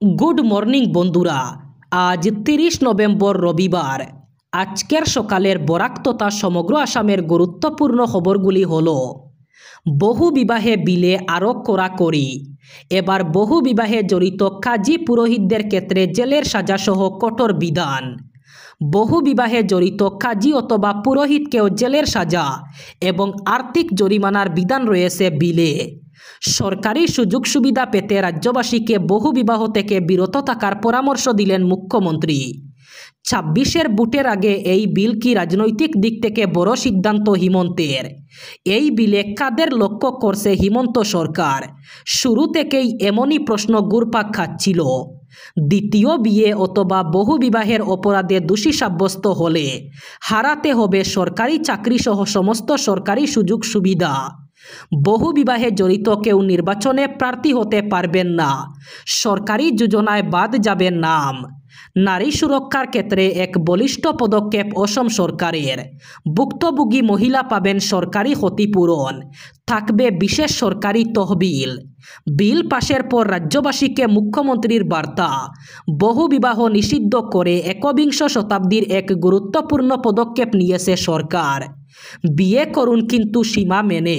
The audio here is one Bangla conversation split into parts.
গুড মর্নিং বন্ধুরা। আজ ৩০ নভেম্বর রবিবার। আজকের সকালের বরাক তথা সমগ্র আসামের গুরুত্বপূর্ণ খবরগুলি হল: বহু বিবাহে বিলে আরও কড়াকড়ি। এবার বহু বিবাহে জড়িত কাজী পুরোহিতদের ক্ষেত্রে জেলের সাজাসহ কঠোর বিধান। বহু বিবাহে জড়িত কাজী অথবা পুরোহিতকেও জেলের সাজা এবং আর্থিক জরিমানার বিধান রয়েছে বিলে। সরকারি সুযোগ সুবিধা পেতে রাজ্যবাসীকে বহু বিবাহ থেকে বিরত থাকার পরামর্শ দিলেন মুখ্যমন্ত্রী। ২৬-এর ভোটের আগে এই বিল কি রাজনৈতিক দিক থেকে বড় সিদ্ধান্ত হিমন্তের? এই বিলে কাদের লক্ষ্য করছে হিমন্ত সরকার? শুরু থেকেই এমনই প্রশ্ন ঘুরপাক খাচ্ছিল। দ্বিতীয় বিয়ে অথবা বহু বিবাহের অপরাধে দোষী সাব্যস্ত হলে হারাতে হবে সরকারি চাকরিসহ সমস্ত সরকারি সুযোগ সুবিধা। বহু বিবাহে জড়িত কেউ নির্বাচনে প্রার্থী হতে পারবেন না। সরকারি যোজনায় বাদ যাবে নাম। নারী সুরক্ষার ক্ষেত্রে এক বলিষ্ঠ পদক্ষেপ অসম সরকারের। ভুক্তভোগী মহিলা পাবেন সরকারি ক্ষতিপূরণ, থাকবে বিশেষ সরকারি তহবিল। বিল পাশের পর রাজ্যবাসীকে মুখ্যমন্ত্রীর বার্তা: বহু বিবাহ নিষিদ্ধ করে একবিংশ শতাব্দীর এক গুরুত্বপূর্ণ পদক্ষেপ নিয়েছে সরকার। বিয়ে করুন কিন্তু সীমা মেনে।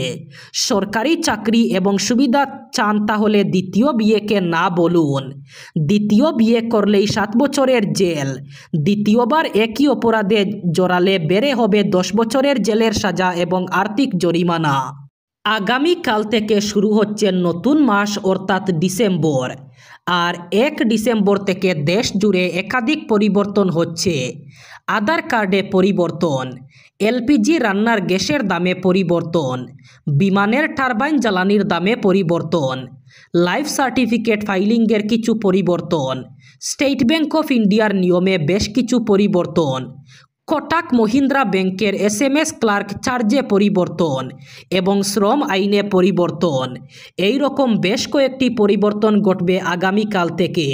সরকারি চাকরি এবং সুবিধা চান তাহলে দ্বিতীয় বিয়েকে না বলুন। দ্বিতীয় বিয়ে করলেই 7 বছরের জেল। দ্বিতীয়বার একই অপরাধে জড়ালে বেড়ে হবে 10 বছরের জেলের সাজা এবং আর্থিক জরিমানা। আগামীকাল থেকে শুরু হচ্ছে নতুন মাস অর্থাৎ ডিসেম্বর। আর 1 ডিসেম্বর থেকে দেশ জুড়ে একাধিক পরিবর্তন হচ্ছে। আধার কার্ডে পরিবর্তন, এলপিজি রান্নার গ্যাসের দামে পরিবর্তন, বিমানের টারবাইন জ্বালানির দামে পরিবর্তন, লাইফ সার্টিফিকেট ফাইলিংয়ের কিছু পরিবর্তন, স্টেট ব্যাংক অফ ইন্ডিয়ার নিয়মে বেশ কিছু পরিবর্তন, কোটাক মহিন্দ্রা ব্যাংকের SMS ক্লার্ক চার্জে পরিবর্তন এবং শ্রম আইনে পরিবর্তন। এই রকম বেশ কয়েকটি পরিবর্তন ঘটবে আগামীকাল থেকে।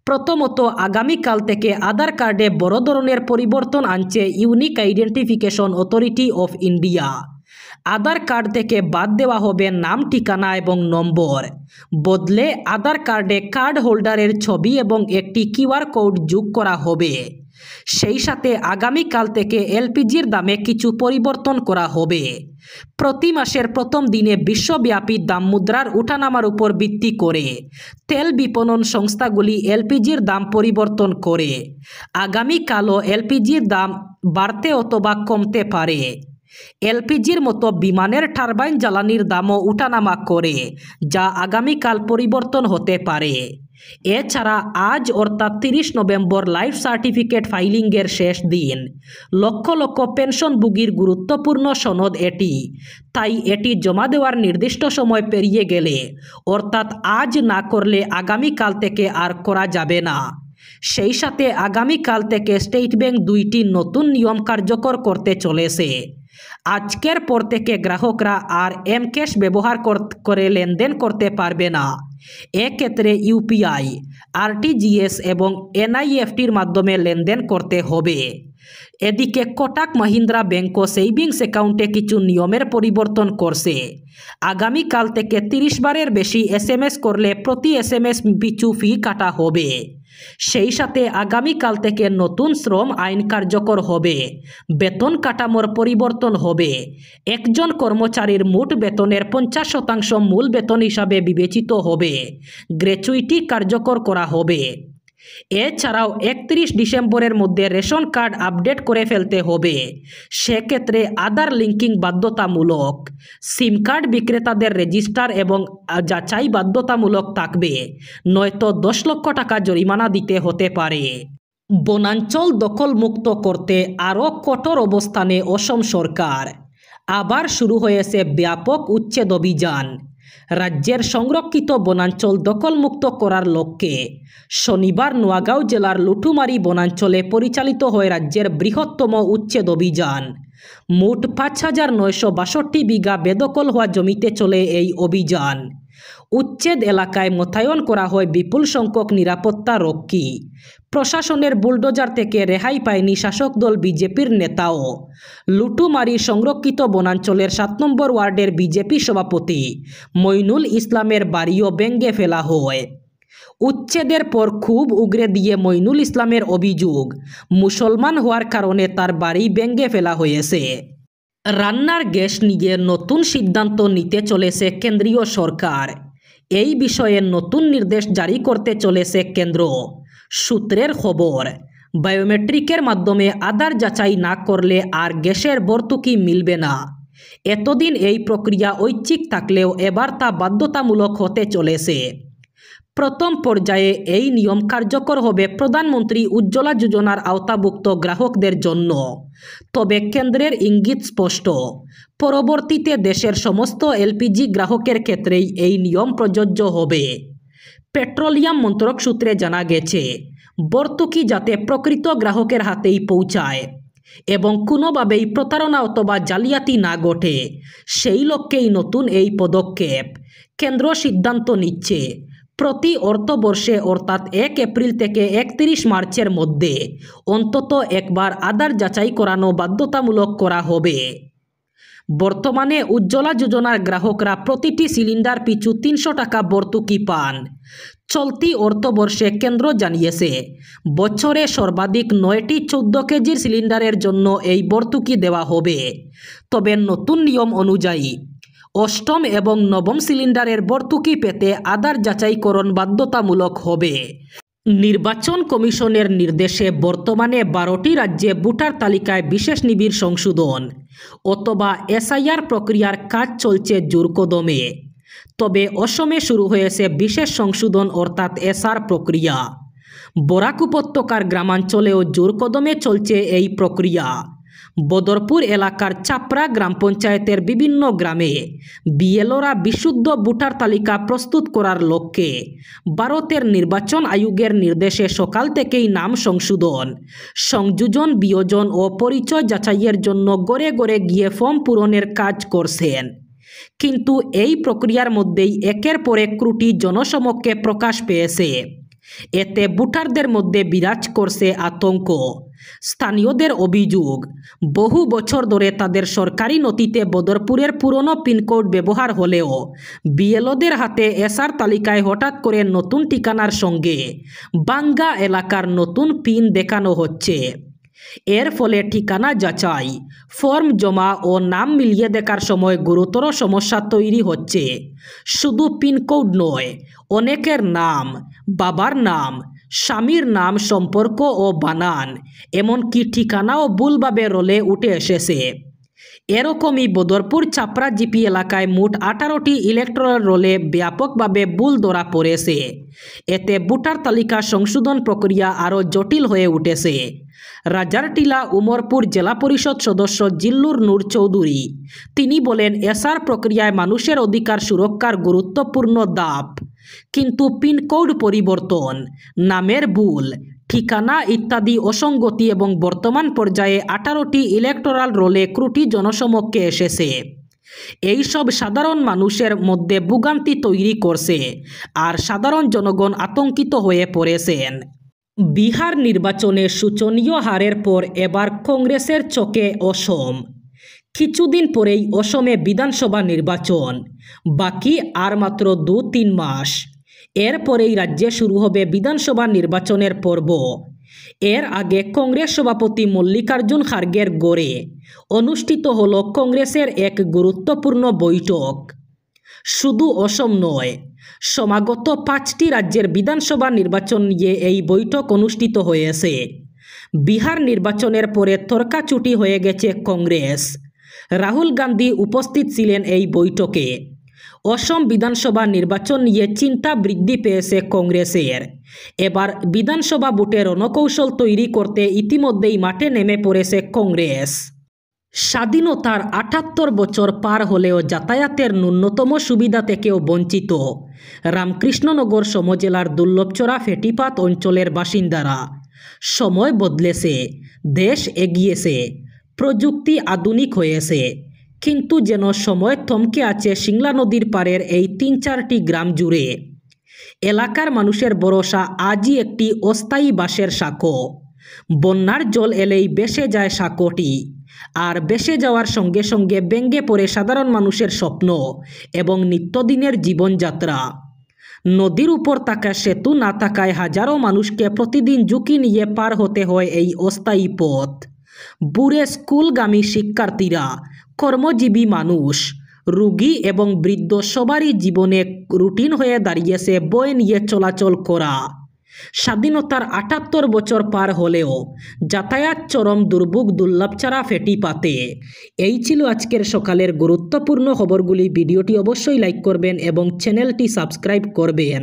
প্রথমত, আগামীকাল থেকে আধার কার্ডে বড় ধরনের পরিবর্তন আনছে unique identification authority of India. Aadhaar card থেকে বাদ দেওয়া হবে নাম, ঠিকানা এবং নম্বর। বদলে আধার কার্ডে কার্ড হোল্ডারের ছবি এবং একটি QR কোড যোগ করা হবে। সেই সাথে আগামীকাল থেকে এলপিজির দামে কিছু পরিবর্তন করা হবে। প্রতি মাসের প্রথম দিনে বিশ্বব্যাপী দাম মুদ্রার উঠানামার উপর ভিত্তি করে তেল বিপণন সংস্থাগুলি এলপিজির দাম পরিবর্তন করে। আগামীকালও এলপিজির দাম বাড়তে অথবা কমতে পারে। এলপিজির মতো বিমানের টারবাইন জ্বালানির দামও উঠানামা করে, যা আগামীকাল পরিবর্তন হতে পারে। এছাড়া আজ অর্থাৎ 30 নভেম্বর লাইফ সার্টিফিকেট ফাইলিংয়ের শেষ দিন। লক্ষ লক্ষ পেনশনভোগীর গুরুত্বপূর্ণ সনদ এটি। তাই এটি জমা দেওয়ার নির্দিষ্ট সময় পেরিয়ে গেলে অর্থাৎ আজ না করলে আগামীকাল থেকে আর করা যাবে না। সেই সাথে আগামীকাল থেকে স্টেট ব্যাংক 2টি নতুন নিয়ম কার্যকর করতে চলেছে। আজকের পর থেকে গ্রাহকরা আর এম-ক্যাশ ব্যবহার করে লেনদেন করতে পারবে না। এক্ষেত্রে ইউপিআই, আরটিজিএস এবং এনআইএফটির মাধ্যমে লেনদেন করতে হবে। এদিকে কোটাক মহিন্দ্রা ব্যাংকও সেভিংস অ্যাকাউন্টে কিছু নিয়মের পরিবর্তন করছে। আগামীকাল থেকে 30 বারের বেশি SMS করলে প্রতি SMS পিছু ফি কাটা হবে। সেই সাথে আগামীকাল থেকে নতুন শ্রম আইন কার্যকর হবে। বেতন কাঠামোর পরিবর্তন হবে। একজন কর্মচারীর মোট বেতনের 50% মূল বেতন হিসাবে বিবেচিত হবে। গ্র্যাচুইটি কার্যকর করা হবে। এছাড়াও 31 ডিসেম্বরের মধ্যে রেশন কার্ড আপডেট করে ফেলতে হবে। সেক্ষেত্রে আধার লিঙ্কিং বাধ্যতামূলক। সিম কার্ড বিক্রেতাদের রেজিস্টার এবং যাচাই বাধ্যতামূলক থাকবে, নয়তো 10 লক্ষ টাকা জরিমানা দিতে হতে পারে। বনাঞ্চল দখলমুক্ত করতে আরও কঠোর অবস্থানে অসম সরকার। আবার শুরু হয়েছে ব্যাপক উচ্ছেদ অভিযান। রাজ্যের সংরক্ষিত বনাঞ্চল দখলমুক্ত করার লক্ষ্যে শনিবার নোয়াগাঁও জেলার লুটুমারি বনাঞ্চলে পরিচালিত হয় রাজ্যের বৃহত্তম উচ্ছেদ অভিযান। মোট 5,962 বিঘা বেদখল হওয়া জমিতে চলে এই অভিযান। উচ্ছেদ এলাকায় মোতায়েন করা হয় বিপুল সংখ্যক নিরাপত্তা রক্ষী। প্রশাসনের বুলডোজার থেকে রেহাই পায়নি শাসক দল বিজেপির নেতাও। লুটুমারি সংরক্ষিত বনাঞ্চলের 7 নম্বর ওয়ার্ডের বিজেপি সভাপতি মইনুল ইসলামের বাড়িও ভেঙে ফেলা হয়। উচ্ছেদের পর খুব উগরে দিয়ে মইনুল ইসলামের অভিযোগ, মুসলমান হওয়ার কারণে তার বাড়ি ভেঙে ফেলা হয়েছে। রান্নার গ্যাস নিয়ে নতুন সিদ্ধান্ত নিতে চলেছে কেন্দ্রীয় সরকার। এই বিষয়ে নতুন নির্দেশ জারি করতে চলেছে কেন্দ্র। সূত্রের খবর, বায়োমেট্রিকের মাধ্যমে আধার যাচাই না করলে আর গ্যাসের ভর্তুকি মিলবে না। এতদিন এই প্রক্রিয়া ঐচ্ছিক থাকলেও এবার তা বাধ্যতামূলক হতে চলেছে। প্রথম পর্যায়ে এই নিয়ম কার্যকর হবে প্রধানমন্ত্রী উজ্জ্বলা যোজনার আওতাভুক্ত গ্রাহকদের জন্য। তবে কেন্দ্রের ইঙ্গিত স্পষ্ট, পরবর্তীতে দেশের সমস্ত এলপিজি গ্রাহকের ক্ষেত্রেই এই নিয়ম প্রযোজ্য হবে। পেট্রোলিয়াম মন্ত্রক সূত্রে জানা গেছে, ভর্তুকি যাতে প্রকৃত গ্রাহকের হাতেই পৌঁছায় এবং কোনোভাবেই প্রতারণা অথবা জালিয়াতি না ঘটে, সেই লক্ষ্যেই নতুন এই পদক্ষেপ। কেন্দ্র সিদ্ধান্ত নিচ্ছে, প্রতি অর্থবর্ষে অর্থাৎ 1 এপ্রিল থেকে 31 মার্চের মধ্যে অন্তত একবার আধার যাচাই করানো বাধ্যতামূলক করা হবে। বর্তমানে উজ্জ্বলা যোজনার গ্রাহকরা প্রতিটি সিলিন্ডার পিছু 300 টাকা ভর্তুকি পান। চলতি অর্থবর্ষে কেন্দ্র জানিয়েছে, বছরে সর্বাধিক 9টি 14 কেজির সিলিন্ডারের জন্য এই ভর্তুকি দেওয়া হবে। তবে নতুন নিয়ম অনুযায়ী 8ম এবং 9ম সিলিন্ডারের ভর্তুকি পেতে আধার যাচাইকরণ বাধ্যতামূলক হবে। নির্বাচন কমিশনের নির্দেশে বর্তমানে 12টি রাজ্যে ভোটার তালিকায় বিশেষ নিবিড় সংশোধন অথবা এসআইআর প্রক্রিয়ার কাজ চলছে জোরকদমে। তবে অসমে শুরু হয়েছে বিশেষ সংশোধন অর্থাৎ এসআর প্রক্রিয়া। বরাক উপত্যকার গ্রামাঞ্চলেও জোরকদমে চলছে এই প্রক্রিয়া। বদরপুর এলাকার চাপড়া গ্রাম পঞ্চায়েতের বিভিন্ন গ্রামে বিএলওরা বিশুদ্ধ ভোটার তালিকা প্রস্তুত করার লক্ষ্যে ভারতের নির্বাচন আয়োগের নির্দেশে সকাল থেকেই নাম সংশোধন, সংযোজন, বিয়োজন ও পরিচয় যাচাইয়ের জন্য ঘরে ঘরে গিয়ে ফর্ম পূরণের কাজ করছেন। কিন্তু এই প্রক্রিয়ার মধ্যেই একের পর এক ত্রুটি জনসমক্ষে প্রকাশ পেয়েছে। এতে ভোটারদের মধ্যে বিরাজ করছে আতঙ্ক। স্থানীয়দের অভিযোগ, বহু বছর ধরে তাদের সরকারি নথিতে বদরপুরের পুরনো পিনকোড ব্যবহার হলেও বিএলওদের হাতে এসআর তালিকায় হঠাৎ করে নতুন ঠিকানার সঙ্গে বাঙ্গা এলাকার নতুন পিন দেখানো হচ্ছে। এর ফলে ঠিকানা যাচাই, ফর্ম জমা ও নাম মিলিয়ে দেখার সময় গুরুতর সমস্যা তৈরি হচ্ছে। শুধু পিনকোড নয়, অনেকের নাম, বাবার নাম, স্বামীর নাম, সম্পর্ক ও বানান, এমনকি ঠিকানাও ভুলভাবে রোলে উঠে এসেছে। এরকমই বদরপুর চাপড়া জিপি এলাকায় মোট 18টি ইলেকট্রাল রোলে ব্যাপকভাবে ভুল ধরা পড়েছে। এতে ভোটার তালিকা সংশোধন প্রক্রিয়া আরও জটিল হয়ে উঠেছে। রাজারটিলা উমরপুর জেলা পরিষদ সদস্য জিল্লুর নূর চৌধুরী তিনি বলেন, এসআর প্রক্রিয়ায় মানুষের অধিকার সুরক্ষার গুরুত্বপূর্ণ ধাপ, কিন্তু পিনকোড পরিবর্তন, নামের ভুল, ঠিকানা ইত্যাদি অসঙ্গতি এবং বর্তমান পর্যায়ে 18টি ইলেকটোরাল রোলে ত্রুটি জনসমক্ষে এসেছে। এইসব সাধারণ মানুষের মধ্যে ভোগান্তি তৈরি করছে আর সাধারণ জনগণ আতঙ্কিত হয়ে পড়েছেন। বিহার নির্বাচনে শোচনীয় হারের পর এবার কংগ্রেসের চোখে অসম। কিছুদিন পরেই অসমে বিধানসভা নির্বাচন, বাকি আর মাত্র 2-3 মাস। এরপরেই রাজ্যে শুরু হবে বিধানসভা নির্বাচনের পর্ব। এর আগে কংগ্রেস সভাপতি মল্লিকার্জুন খার্গের গড়ে অনুষ্ঠিত হল কংগ্রেসের এক গুরুত্বপূর্ণ বৈঠক। শুধু অসম নয়, সমাগত 5টি রাজ্যের বিধানসভা নির্বাচন নিয়ে এই বৈঠক অনুষ্ঠিত হয়েছে। বিহার নির্বাচনের পরে তর্কাচুটি হয়ে গেছে কংগ্রেস। রাহুল গান্ধী উপস্থিত ছিলেন এই বৈঠকে। অসম বিধানসভা নির্বাচন নিয়ে চিন্তা বৃদ্ধি পেয়েছে কংগ্রেসের। এবার বিধানসভা ভোটে রণকৌশল তৈরি করতে ইতিমধ্যেই মাঠে নেমে পড়েছে কংগ্রেস। স্বাধীনতার 78 বছর পার হলেও যাতায়াতের ন্যূনতম সুবিধা থেকেও বঞ্চিত রামকৃষ্ণনগর সমজেলার দুর্লভচড়া ফেটিপাত অঞ্চলের বাসিন্দারা। সময় বদলেছে, দেশ এগিয়েছে, প্রযুক্তি আধুনিক হয়েছে, কিন্তু যেন সময় থমকে আছে সিংলা নদীর পাড়ের এই 3-4টি গ্রাম জুড়ে। এলাকার মানুষের ভরসা আজই একটি অস্থায়ী বাঁশের সাঁকো। বন্যার জল এলেই ভেসে যায় সাঁকোটি, আর ভেসে যাওয়ার সঙ্গে সঙ্গে ভেঙে পড়ে সাধারণ মানুষের স্বপ্ন এবং নিত্যদিনের জীবনযাত্রা। নদীর উপর থাকা সেতু না থাকায় হাজারো মানুষকে প্রতিদিন ঝুঁকি নিয়ে পার হতে হয় এই অস্থায়ী পথ। বুড়ে স্কুলগামী শিক্ষার্থীরা, কর্মজীবী মানুষ, রোগী এবং বৃদ্ধ সবারই জীবনে রুটিন হয়ে দাঁড়িয়েছে বই নিয়ে চলাচল করা। স্বাধীনতার ৭৮ বছর পার হলেও যাতায়াত চরম দুর্ভোগ দুর্লভ ছাড়া ফেটি পাতে। এই ছিল আজকের সকালের গুরুত্বপূর্ণ খবরগুলি। ভিডিওটি অবশ্যই লাইক করবেন এবং চ্যানেলটি সাবস্ক্রাইব করবেন।